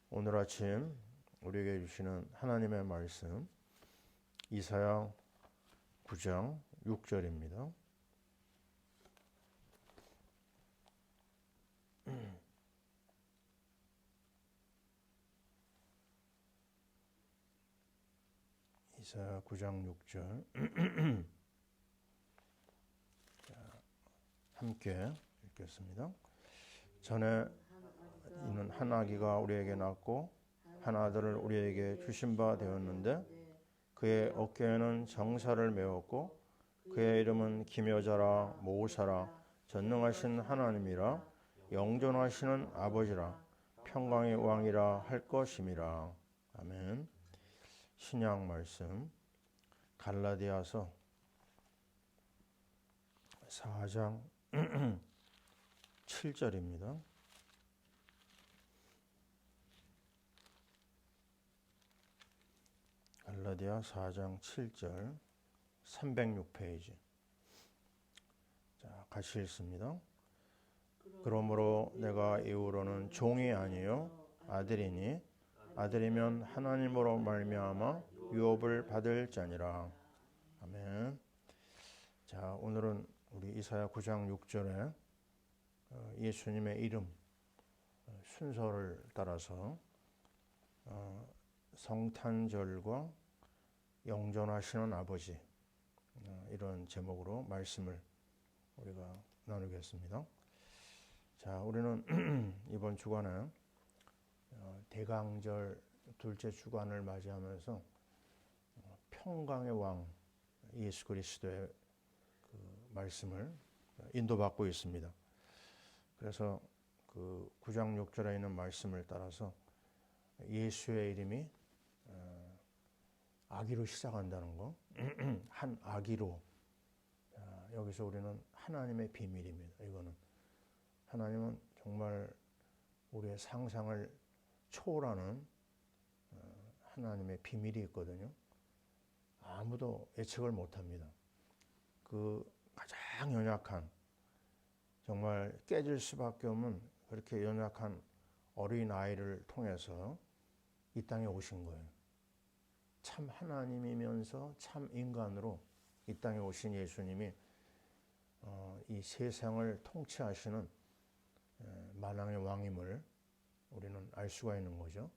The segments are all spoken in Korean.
오늘 아침 우리에게 주시는 하나님의 말씀 이사야 9장 6절입니다. 이사야 9장 6절 함께 읽겠습니다. 전에 이는 한 아기가 우리에게 낳고 한 아들을 우리에게 주신 바 되었는데 그의 어깨에는 정사를 메었고 그의 이름은 기묘자라 모사라 전능하신 하나님이라 영존하시는 아버지라 평강의 왕이라 할 것임이라. 아멘. 신약 말씀 갈라디아서 4장 7절입니다. 갈라디아 4장 7절 306페이지. 자, 같이 읽습니다. 그러므로 내가 이후로는 종이 아니요 아들이니 아들이면 하나님으로 말미암아 유업을 받을 자니라. 아멘. 자, 오늘은 우리 이사야 9장 6절에 예수님의 이름 순서를 따라서 성탄절과 영존하시는 아버지 이런 제목으로 말씀을 우리가 나누겠습니다. 자, 우리는 이번 주간에 대강절 둘째 주간을 맞이하면서 평강의 왕 예수 그리스도의 그 말씀을 인도받고 있습니다. 그래서 그 9장 6절에 있는 말씀을 따라서 예수의 이름이 아기로 시작한다는 거, 한 아기로. 여기서 우리는 하나님의 비밀입니다. 이거는 하나님은 정말 우리의 상상을 초월하는 하나님의 비밀이 있거든요. 아무도 예측을 못합니다. 그 가장 연약한, 정말 깨질 수밖에 없는 그렇게 연약한 어린아이를 통해서 이 땅에 오신 거예요. 참 하나님이면서 참 인간으로 이 땅에 오신 예수님이 이 세상을 통치하시는 만왕의 왕임을 우리는 알 수가 있는 거죠.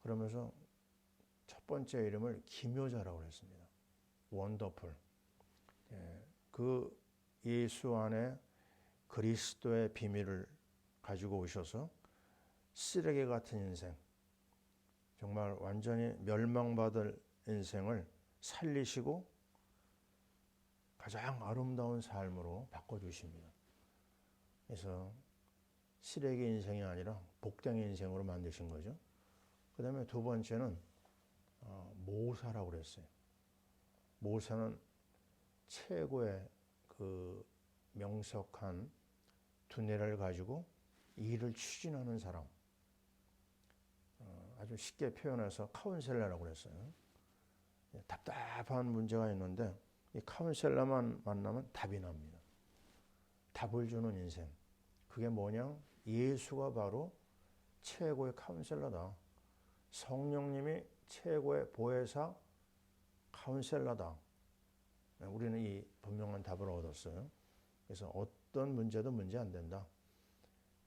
그러면서 첫 번째 이름을 기묘자라고 했습니다. 원더풀. 그 예수 안에 그리스도의 비밀을 가지고 오셔서 쓰레기 같은 인생, 정말 완전히 멸망받을 인생을 살리시고 가장 아름다운 삶으로 바꿔주십니다. 그래서 쓰레기 인생이 아니라 복된 인생으로 만드신 거죠. 그 다음에 두 번째는 모사라고 그랬어요. 모사는 최고의 그 명석한 두뇌를 가지고 일을 추진하는 사람. 아주 쉽게 표현해서 카운셀러라고 그랬어요. 답답한 문제가 있는데 이 카운셀러만 만나면 답이 납니다. 답을 주는 인생. 그게 뭐냐? 예수가 바로 최고의 카운셀러다. 성령님이 최고의 보혜사 카운셀러다. 우리는 이 분명한 답을 얻었어요. 그래서 어떤 문제도 문제 안 된다.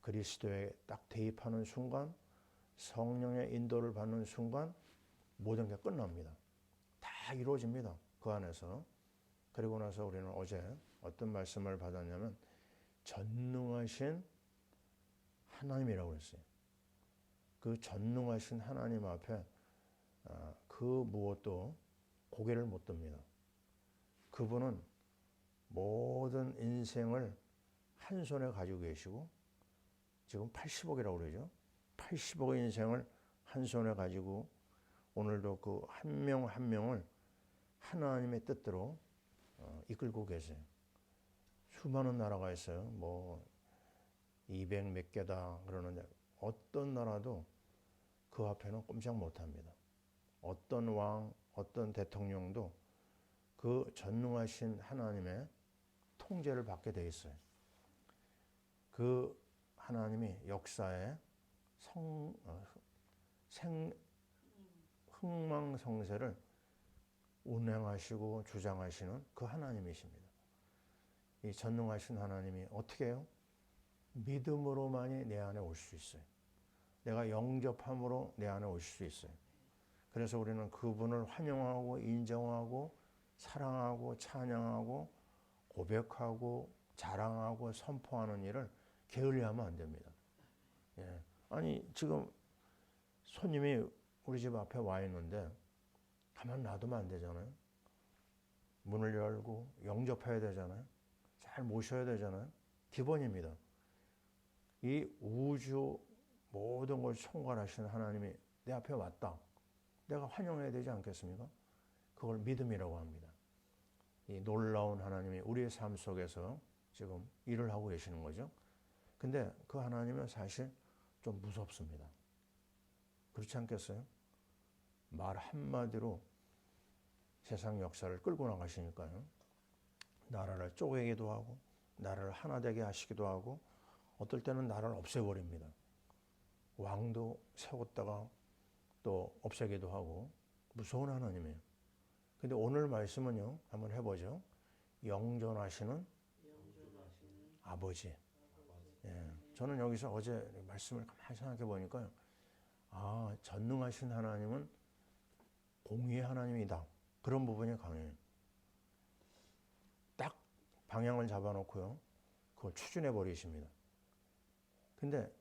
그리스도에 딱 대입하는 순간, 성령의 인도를 받는 순간 모든 게 끝납니다. 다 이루어집니다. 그 안에서. 그리고 나서 우리는 어제 어떤 말씀을 받았냐면 전능하신 하나님이라고 했어요. 그 전능하신 하나님 앞에 그 무엇도 고개를 못 듭니다. 그분은 모든 인생을 한 손에 가지고 계시고 지금 80억이라고 그러죠. 80억의 인생을 한 손에 가지고 오늘도 그 한 명 한 명을 하나님의 뜻대로 이끌고 계세요. 수많은 나라가 있어요. 뭐 200 몇 개다 그러는데 어떤 나라도 그 앞에는 꼼짝 못합니다. 어떤 왕, 어떤 대통령도 그 전능하신 하나님의 통제를 받게 돼 있어요. 그 하나님이 역사에 흥망성쇠를 운행하시고 주장하시는 그 하나님이십니다. 이 전능하신 하나님이 어떻게 해요? 믿음으로만이 내 안에 올 수 있어요. 내가 영접함으로 내 안에 오실 수 있어요. 그래서 우리는 그분을 환영하고 인정하고 사랑하고 찬양하고 고백하고 자랑하고 선포하는 일을 게을리하면 안 됩니다. 예. 아니 지금 손님이 우리 집 앞에 와 있는데 가만 놔두면 안 되잖아요. 문을 열고 영접해야 되잖아요. 잘 모셔야 되잖아요. 기본입니다. 이 우주 모든 걸 총괄하시는 하나님이 내 앞에 왔다. 내가 환영해야 되지 않겠습니까? 그걸 믿음이라고 합니다. 이 놀라운 하나님이 우리의 삶 속에서 지금 일을 하고 계시는 거죠. 근데 그 하나님은 사실 좀 무섭습니다. 그렇지 않겠어요? 말 한마디로 세상 역사를 끌고 나가시니까요. 나라를 쪼개기도 하고 나라를 하나 되게 하시기도 하고 어떨 때는 나라를 없애버립니다. 왕도 세웠다가 또 없애기도 하고 무서운 하나님이에요. 근데 오늘 말씀은요. 한번 해보죠. 영존하시는 아버지. 예, 저는 여기서 어제 말씀을 가만히 생각해 보니까요. 아, 전능하신 하나님은 공의의 하나님이다. 그런 부분이 강해요. 딱 방향을 잡아놓고요. 그걸 추진해 버리십니다. 근데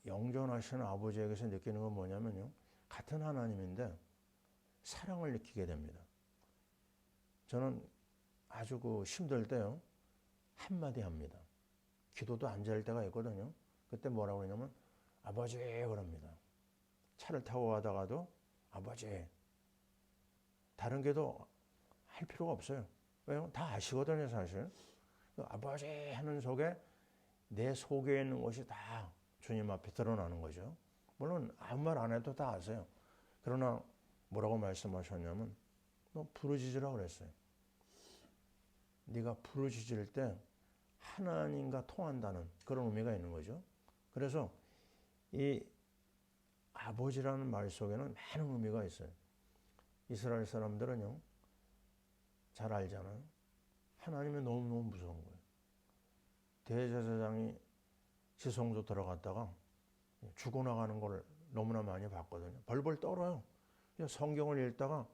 영존하시는 아버지에게서 느끼는 건 뭐냐면요. 같은 하나님인데 사랑을 느끼게 됩니다. 저는 아주 힘들 때요. 한마디 합니다. 기도도 안 잘 때가 있거든요. 그때 뭐라고 그러냐면 아버지 그럽니다. 차를 타고 가다가도 아버지. 다른 게도 할 필요가 없어요. 왜요? 다 아시거든요, 사실. 아버지 하는 속에 내 속에 있는 것이 다 주님 앞에 드러나는 거죠. 물론 아무 말 안 해도 다 아세요. 그러나 뭐라고 말씀하셨냐면 너 부르짖으라고 그랬어요. 네가 부르짖을 때 하나님과 통한다는 그런 의미가 있는 거죠. 그래서 이 아버지라는 말 속에는 많은 의미가 있어요. 이스라엘 사람들은요. 잘 알잖아요. 하나님이 너무너무 무서운 거예요. 대제사장이 지성소 들어갔다가 죽어나가는 걸 너무나 많이 봤거든요. 벌벌 떨어요. 성경을 읽다가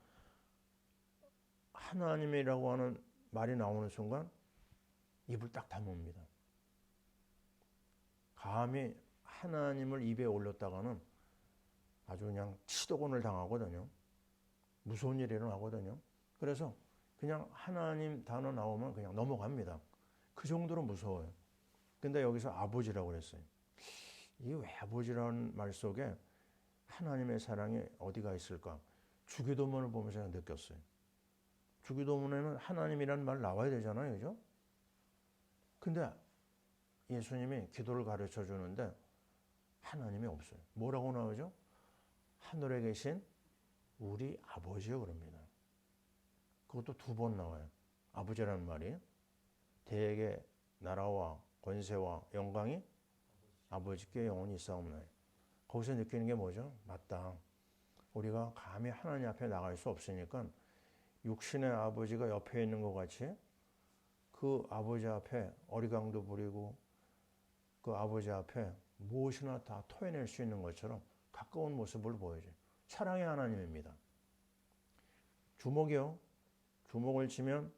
하나님이라고 하는 말이 나오는 순간 입을 딱 다뭅니다. 감히 하나님을 입에 올렸다가는 아주 그냥 치도곤을 당하거든요. 무서운 일이 일어나거든요. 그래서 그냥 하나님 단어 나오면 그냥 넘어갑니다. 그 정도로 무서워요. 근데 여기서 아버지라고 그랬어요. 이게 왜 아버지라는 말 속에 하나님의 사랑이 어디가 있을까? 주기도문을 보면서 느꼈어요. 주기도문에는 하나님이라는 말 나와야 되잖아요. 그죠? 근데 예수님이 기도를 가르쳐 주는데 하나님이 없어요. 뭐라고 나오죠? 하늘에 계신 우리 아버지요 그럽니다. 그것도 2번 나와요. 아버지라는 말이 대개 나라와 권세와 영광이 아버지께 영원히 있사옵나니. 거기서 느끼는 게 뭐죠? 맞다. 우리가 감히 하나님 앞에 나갈 수 없으니까 육신의 아버지가 옆에 있는 것 같이 그 아버지 앞에 어리광도 부리고 그 아버지 앞에 무엇이나 다 토해낼 수 있는 것처럼 가까운 모습을 보여줘요. 사랑의 하나님입니다. 주먹이요. 주먹을 쥐면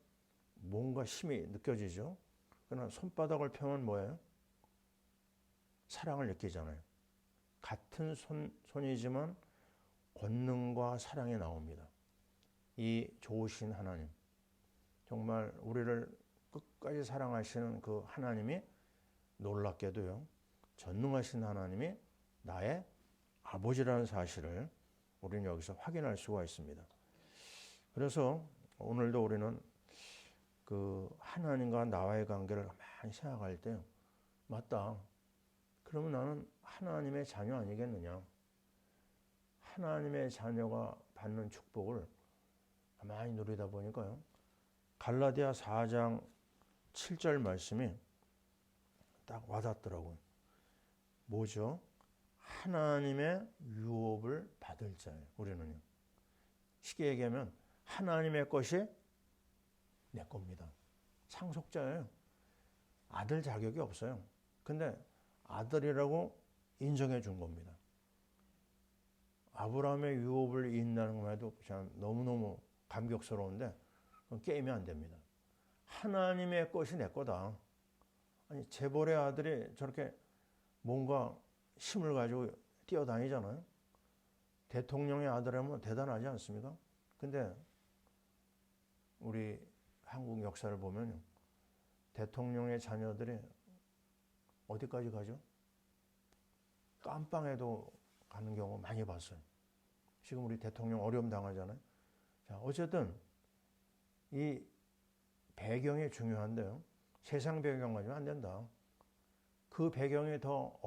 뭔가 힘이 느껴지죠. 그러나 손바닥을 펴면 뭐예요? 사랑을 느끼잖아요. 같은 손이지만 권능과 사랑이 나옵니다. 이 좋으신 하나님, 정말 우리를 끝까지 사랑하시는 그 하나님이 놀랍게도요. 전능하신 하나님이 나의 아버지라는 사실을 우리는 여기서 확인할 수가 있습니다. 그래서 오늘도 우리는 그 하나님과 나와의 관계를 많이 생각할 때 맞다. 그러면 나는 하나님의 자녀 아니겠느냐. 하나님의 자녀가 받는 축복을 많이 누리다 보니까요. 갈라디아 4장 7절 말씀이 딱 와닿더라고요. 뭐죠? 하나님의 유업을 받으라. 아들자예요. 우리는요. 쉽게 얘기하면 하나님의 것이 내 겁니다. 상속자예요. 아들 자격이 없어요. 근데 아들이라고 인정해 준 겁니다. 아브라함의 유업을 잇는다는 것만 해도 참 너무너무 감격스러운데 그건 게임이 안 됩니다. 하나님의 것이 내 거다. 아니 재벌의 아들이 저렇게 뭔가 힘을 가지고 뛰어다니잖아요. 대통령의 아들이면 대단하지 않습니까? 근데 우리 한국 역사를 보면요. 대통령의 자녀들이 어디까지 가죠? 깜빵에도 가는 경우 많이 봤어요. 지금 우리 대통령 어려움 당하잖아요. 자, 어쨌든 이 배경이 중요한데요. 세상 배경 가지고 안 된다. 그 배경이 더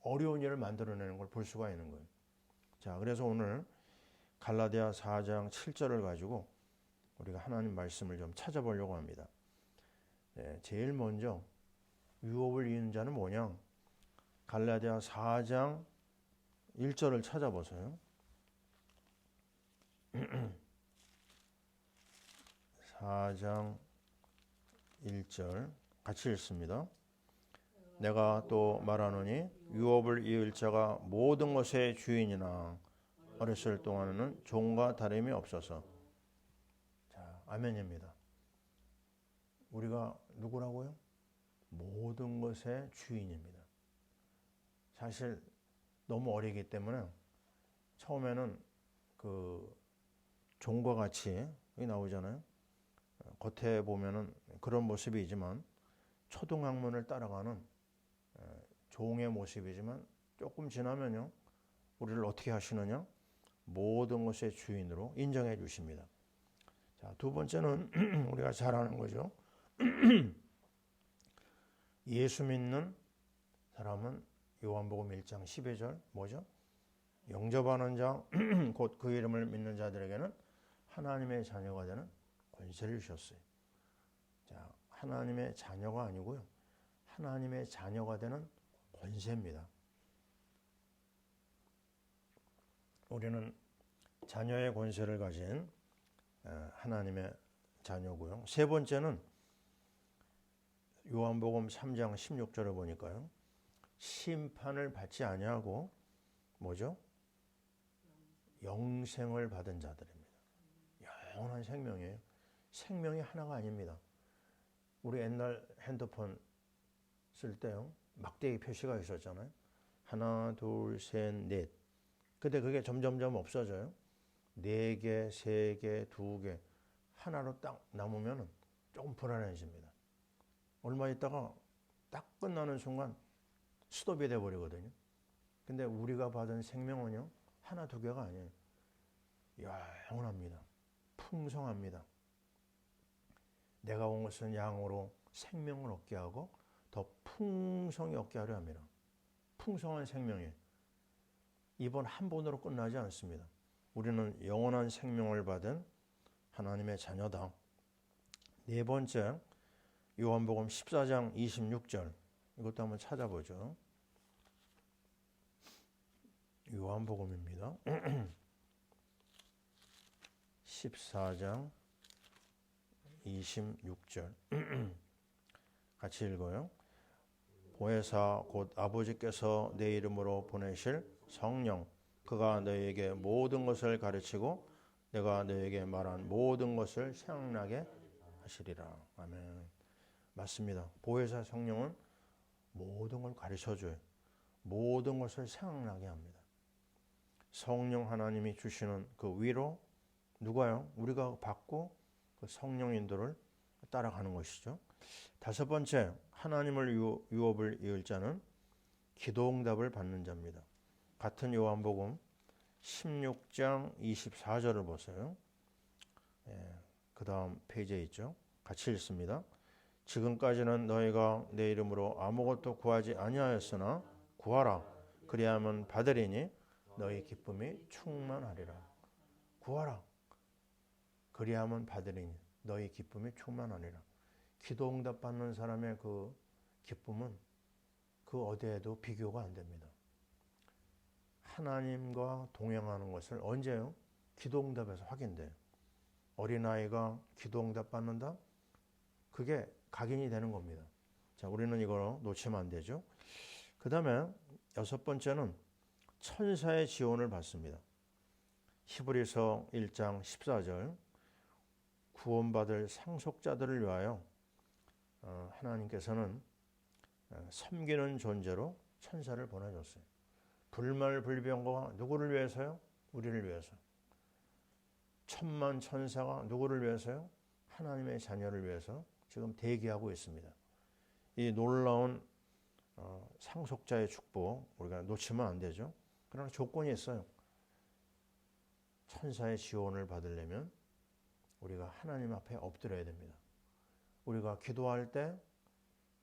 어려운 일을 만들어내는 걸 볼 수가 있는 거예요. 자, 그래서 오늘 갈라디아 4장 7절을 가지고 우리가 하나님 말씀을 좀 찾아보려고 합니다. 네, 제일 먼저 유업을 이은 자는 뭐냐? 갈라디아 4장 1절을 찾아보세요. 4장 1절 같이 읽습니다. 내가 또 말하노니 유업을 이을 자가 모든 것의 주인이나 어렸을 동안에는 종과 다름이 없어서. 자, 아멘입니다. 우리가 누구라고요? 모든 것의 주인입니다. 사실 너무 어리기 때문에 처음에는 그 종과 같이 여기 나오잖아요. 겉에 보면은 그런 모습이지만 초등학문을 따라가는 종의 모습이지만 조금 지나면요. 우리를 어떻게 하시느냐? 모든 것의 주인으로 인정해 주십니다. 자, 두 번째는 우리가 잘 아는 거죠. 예수 믿는 사람은 요한복음 1장 12절 뭐죠? 영접하는 자, 곧 그 이름을 믿는 자들에게는 하나님의 자녀가 되는 권세를 주셨어요. 자, 하나님의 자녀가 아니고요. 하나님의 자녀가 되는 권세입니다. 우리는 자녀의 권세를 가진 하나님의 자녀고요. 세 번째는 요한복음 3장 16절에 보니까요. 심판을 받지 아니하고 뭐죠? 영생을 받은 자들입니다. 영원한 생명이에요. 생명이 하나가 아닙니다. 우리 옛날 핸드폰 쓸 때요. 막대기 표시가 있었잖아요. 하나, 둘, 셋, 넷. 근데 그게 점점점 없어져요. 4개, 3개, 2개. 하나로 딱 남으면 조금 불안해집니다. 얼마 있다가 딱 끝나는 순간 스톱이 돼버리거든요. 근데 우리가 받은 생명은요. 하나, 2개가 아니에요. 영원합니다. 풍성합니다. 내가 온 것은 양으로 생명을 얻게 하고 더 풍성히 얻게 하려 합니다. 풍성한 생명이에요. 이번 한 번으로 끝나지 않습니다. 우리는 영원한 생명을 받은 하나님의 자녀다. 네 번째, 요한복음 14장 26절. 이것도 한번 찾아보죠. 요한복음입니다. 14장 26절. 같이 읽어요. 보혜사 곧 아버지께서 내 이름으로 보내실 성령, 그가 너희에게 모든 것을 가르치고 내가 너희에게 말한 모든 것을 생각나게 하시리라. 아멘. 맞습니다. 보혜사 성령은 모든 걸 가르쳐줘요. 모든 것을 생각나게 합니다. 성령 하나님이 주시는 그 위로 누가요? 우리가 받고 그 성령 인도를 따라가는 것이죠. 다섯 번째, 하나님을 유업을 이을 자는 기도응답을 받는 자입니다. 같은 요한복음 16장 24절을 보세요. 그 다음 페이지에 있죠. 같이 읽습니다. 지금까지는 너희가 내 이름으로 아무것도 구하지 아니하였으나 구하라. 그리하면 받으리니 너희 기쁨이 충만하리라. 구하라. 그리하면 받으리니 너희 기쁨이 충만하리라. 기도 응답 받는 사람의 그 기쁨은 그 어디에도 비교가 안 됩니다. 하나님과 동행하는 것을 언제요? 기도응답에서 확인돼요. 어린아이가 기도응답 받는다? 그게 각인이 되는 겁니다. 자, 우리는 이걸 놓치면 안 되죠. 그 다음에 6번째는 천사의 지원을 받습니다. 히브리서 1장 14절 구원받을 상속자들을 위하여 하나님께서는 섬기는 존재로 천사를 보내줬어요. 불말불병거가 누구를 위해서요? 우리를 위해서. 천만 천사가 누구를 위해서요? 하나님의 자녀를 위해서 지금 대기하고 있습니다. 이 놀라운 상속자의 축복 우리가 놓치면 안 되죠. 그러나 조건이 있어요. 천사의 지원을 받으려면 우리가 하나님 앞에 엎드려야 됩니다. 우리가 기도할 때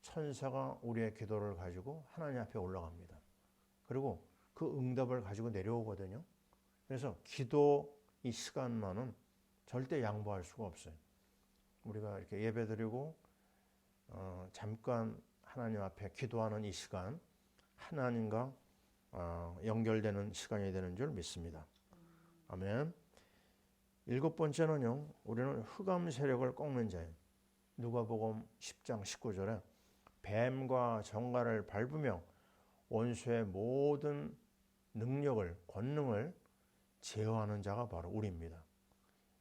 천사가 우리의 기도를 가지고 하나님 앞에 올라갑니다. 그리고 그 응답을 가지고 내려오거든요. 그래서 기도 이 시간만은 절대 양보할 수가 없어요. 우리가 이렇게 예배드리고 잠깐 하나님 앞에 기도하는 이 시간 하나님과 연결되는 시간이 되는 줄 믿습니다. 아멘. 7번째는요. 우리는 흑암 세력을 꺾는 자예요. 누가복음 10장 19절에 뱀과 정갈을 밟으며 원수의 모든 능력을 권능을 제어하는 자가 바로 우리입니다.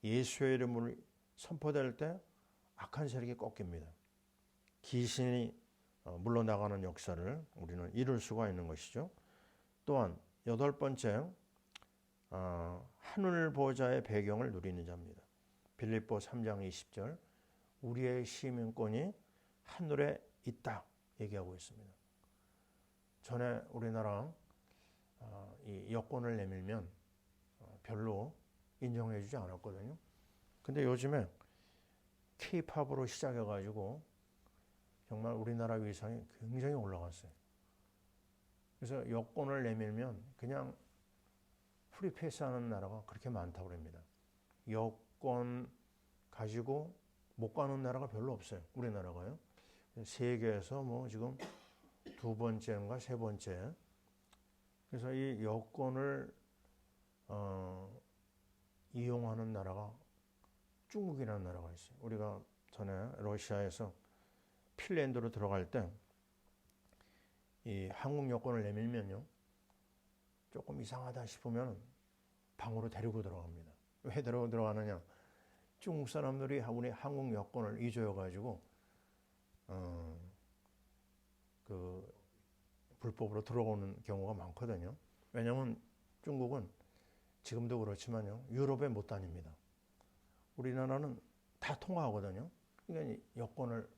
예수의 이름으로 선포될 때 악한 세력이 꺾입니다. 귀신이 물러나가는 역사를 우리는 이룰 수가 있는 것이죠. 또한 8번째 하늘 보좌의 배경을 누리는 자입니다. 빌립보 3장 20절 우리의 시민권이 하늘에 있다 얘기하고 있습니다. 전에 우리나라 이 여권을 내밀면 별로 인정해 주지 않았거든요. 근데 요즘에 K-팝으로 시작해가지고 정말 우리나라 위상이 굉장히 올라갔어요. 그래서 여권을 내밀면 그냥 프리패스하는 나라가 그렇게 많다고 합니다. 여권 가지고 못 가는 나라가 별로 없어요. 우리나라가요. 세계에서 뭐 지금 2번째인가 3번째. 그래서 이 여권을 이용하는 나라가 중국이라는 나라가 있어요. 우리가 전에 러시아에서 핀란드로 들어갈 때 이 한국 여권을 내밀면요. 조금 이상하다 싶으면 방으로 데리고 들어갑니다. 왜 데리고 들어가느냐? 중국 사람들이 우리 한국 여권을 잊어가지고 그 불법으로 들어오는 경우가 많거든요. 왜냐하면 중국은 지금도 그렇지만요. 유럽에 못 다닙니다. 우리나라는 다 통과하거든요. 그러니까 여권을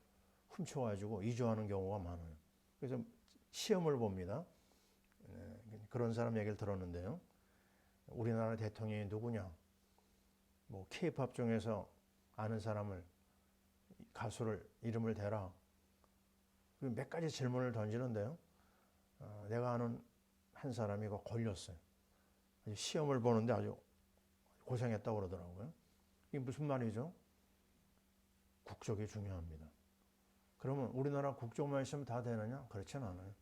훔쳐가지고 이주하는 경우가 많아요. 그래서 시험을 봅니다. 그런 사람 얘기를 들었는데요. 우리나라 대통령이 누구냐? 뭐 K-팝 중에서 아는 사람을 가수를 이름을 대라. 몇 가지 질문을 던지는데요. 내가 아는 한 사람이 걸렸어요. 시험을 보는데 아주 고생했다고 그러더라고요. 이게 무슨 말이죠? 국적이 중요합니다. 그러면 우리나라 국적만 있으면 다 되느냐? 그렇지는 않아요.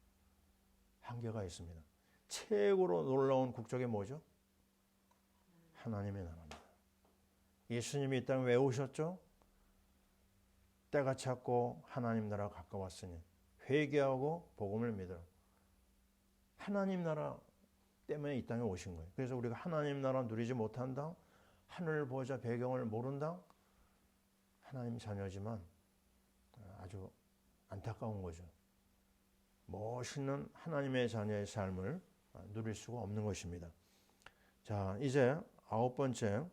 한계가 있습니다. 최고로 놀라운 국적이 뭐죠? 하나님의 나라입니다. 예수님이 이 땅에 왜 오셨죠? 때가 찼고 하나님 나라가 가까웠으니 회개하고 복음을 믿으라. 하나님 나라 때문에 이 땅에 오신 거예요. 그래서 우리가 하나님 나라 누리지 못한다? 하늘 보좌 배경을 모른다? 하나님 자녀지만 아주 안타까운 거죠. 멋있는 하나님의 자녀의 삶을 누릴 수가 없는 것입니다. 자, 이제 9번째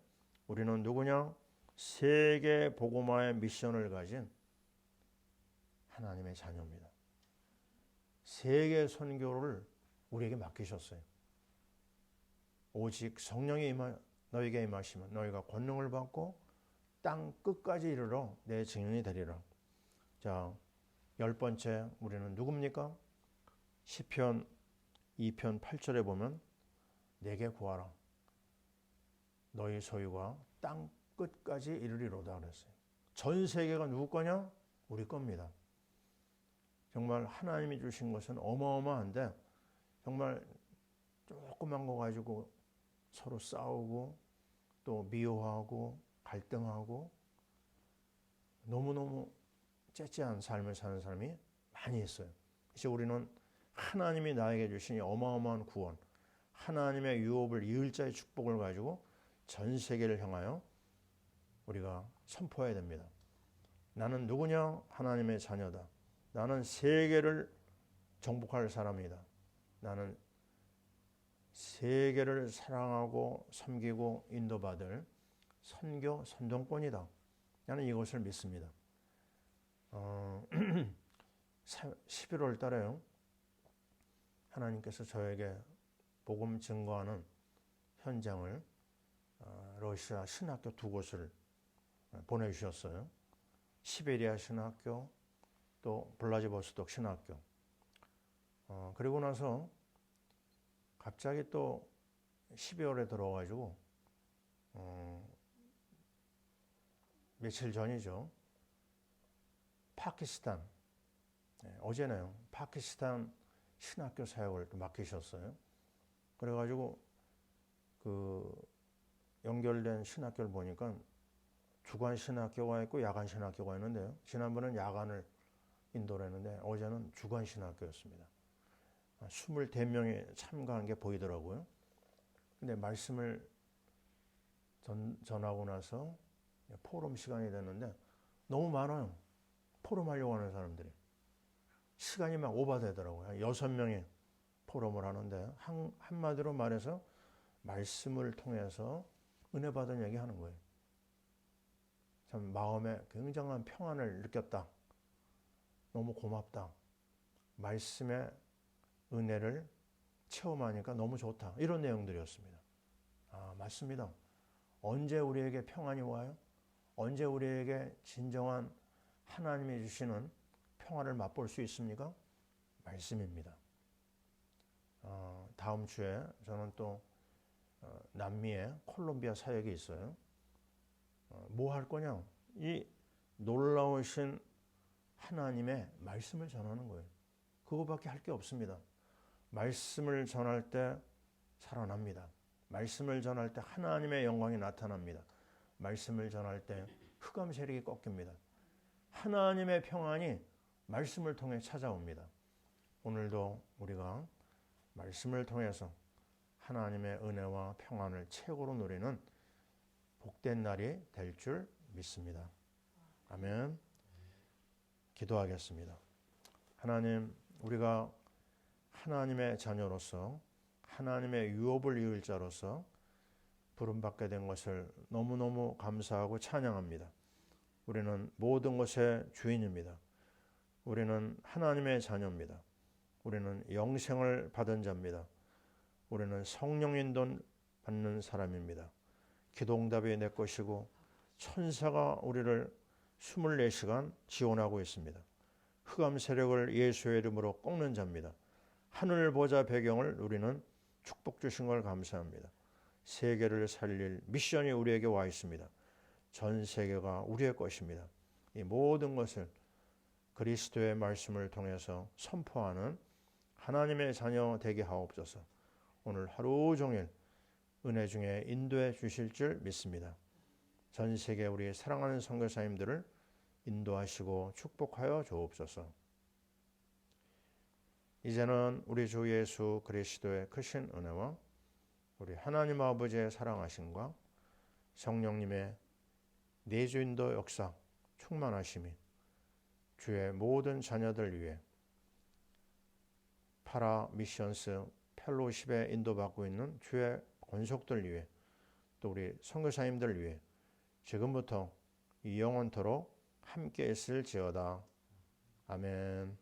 우리는 누구냐? 세계 복음화의 미션을 가진 하나님의 자녀입니다. 세계 선교를 우리에게 맡기셨어요. 오직 성령이 너에게 임하시면 너희가 권능을 받고 땅 끝까지 이르러 내 증인이 되리라. 자, 10번째 우리는 누굽니까? 시편 2편 8절에 보면 내게 구하라. 너희 소유가 땅 끝까지 이르리로다 그랬어요. 전 세계가 누구 거냐? 우리 겁니다. 정말 하나님이 주신 것은 어마어마한데 정말 조그만 거 가지고 서로 싸우고 또 미워하고 갈등하고 너무너무 째째한 삶을 사는 사람이 많이 있어요. 그래서 우리는 하나님이 나에게 주신 이 어마어마한 구원, 하나님의 유업을 이을 자의 축복을 가지고 전 세계를 향하여 우리가 선포해야 됩니다. 나는 누구냐? 하나님의 자녀다. 나는 세계를 정복할 사람이다. 나는 세계를 사랑하고 섬기고 인도받을 선교 선동권이다. 나는 이것을 믿습니다. 11월 달에요. 하나님께서 저에게 복음 증거하는 현장을 러시아 신학교 2곳을 보내주셨어요. 시베리아 신학교 또 블라디보스톡 신학교. 그리고 나서 갑자기 또 12월에 들어와가지고 며칠 전이죠. 파키스탄, 어제네요. 파키스탄 신학교 사역을 또 맡기셨어요. 그래가지고 그 연결된 신학교를 보니까 주간 신학교가 있고 야간 신학교가 있는데요. 지난번은 야간을 인도를 했는데 어제는 주간 신학교였습니다. 24명이 참가한 게 보이더라고요. 근데 말씀을 전하고 나서 포럼 시간이 됐는데 너무 많아요. 포럼하려고 하는 사람들이. 시간이 막 오버되더라고요. 6명이 포럼을 하는데 한마디로 말해서 말씀을 통해서 은혜 받은 얘기 하는 거예요. 참 마음에 굉장한 평안을 느꼈다. 너무 고맙다. 말씀의 은혜를 체험하니까 너무 좋다. 이런 내용들이었습니다. 맞습니다. 언제 우리에게 평안이 와요? 언제 우리에게 진정한 하나님이 주시는 평안을 맛볼 수 있습니까? 말씀입니다. 다음 주에 저는 또 남미에 콜롬비아 사역이 있어요. 뭐 할 거냐? 이 놀라우신 하나님의 말씀을 전하는 거예요. 그거밖에 할 게 없습니다. 말씀을 전할 때 살아납니다. 말씀을 전할 때 하나님의 영광이 나타납니다. 말씀을 전할 때 흑암 세력이 꺾입니다. 하나님의 평안이 말씀을 통해 찾아옵니다. 오늘도 우리가 말씀을 통해서 하나님의 은혜와 평안을 최고로 누리는 복된 날이 될 줄 믿습니다. 아멘. 기도하겠습니다. 하나님, 우리가 하나님의 자녀로서 하나님의 유업을 이을 자로서 부름받게 된 것을 너무너무 감사하고 찬양합니다. 우리는 모든 것의 주인입니다. 우리는 하나님의 자녀입니다. 우리는 영생을 받은 자입니다. 우리는 성령 인도 받는 사람입니다. 기도응답이 내 것이고 천사가 우리를 24시간 지원하고 있습니다. 흑암 세력을 예수의 이름으로 꺾는 자입니다. 하늘 보좌 배경을 누리는 축복 주신 걸 감사합니다. 세계를 살릴 미션이 우리에게 와 있습니다. 전 세계가 우리의 것입니다. 이 모든 것을 그리스도의 말씀을 통해서 선포하는 하나님의 자녀 되게 하옵소서. 오늘 하루 종일 은혜 중에 인도해 주실 줄 믿습니다. 전 세계 우리 사랑하는 선교사님들을 인도하시고 축복하여 주옵소서. 이제는 우리 주 예수 그리스도의 크신 은혜와 우리 하나님 아버지의 사랑하심과 성령님의 내주인도 역사 충만하심이 주의 모든 자녀들 위해 파라 미션스 펠로십에 인도받고 있는 주의 권속들 위해 또 우리 선교사님들 위해 지금부터 이 영원토록 함께 있을지어다. 아멘.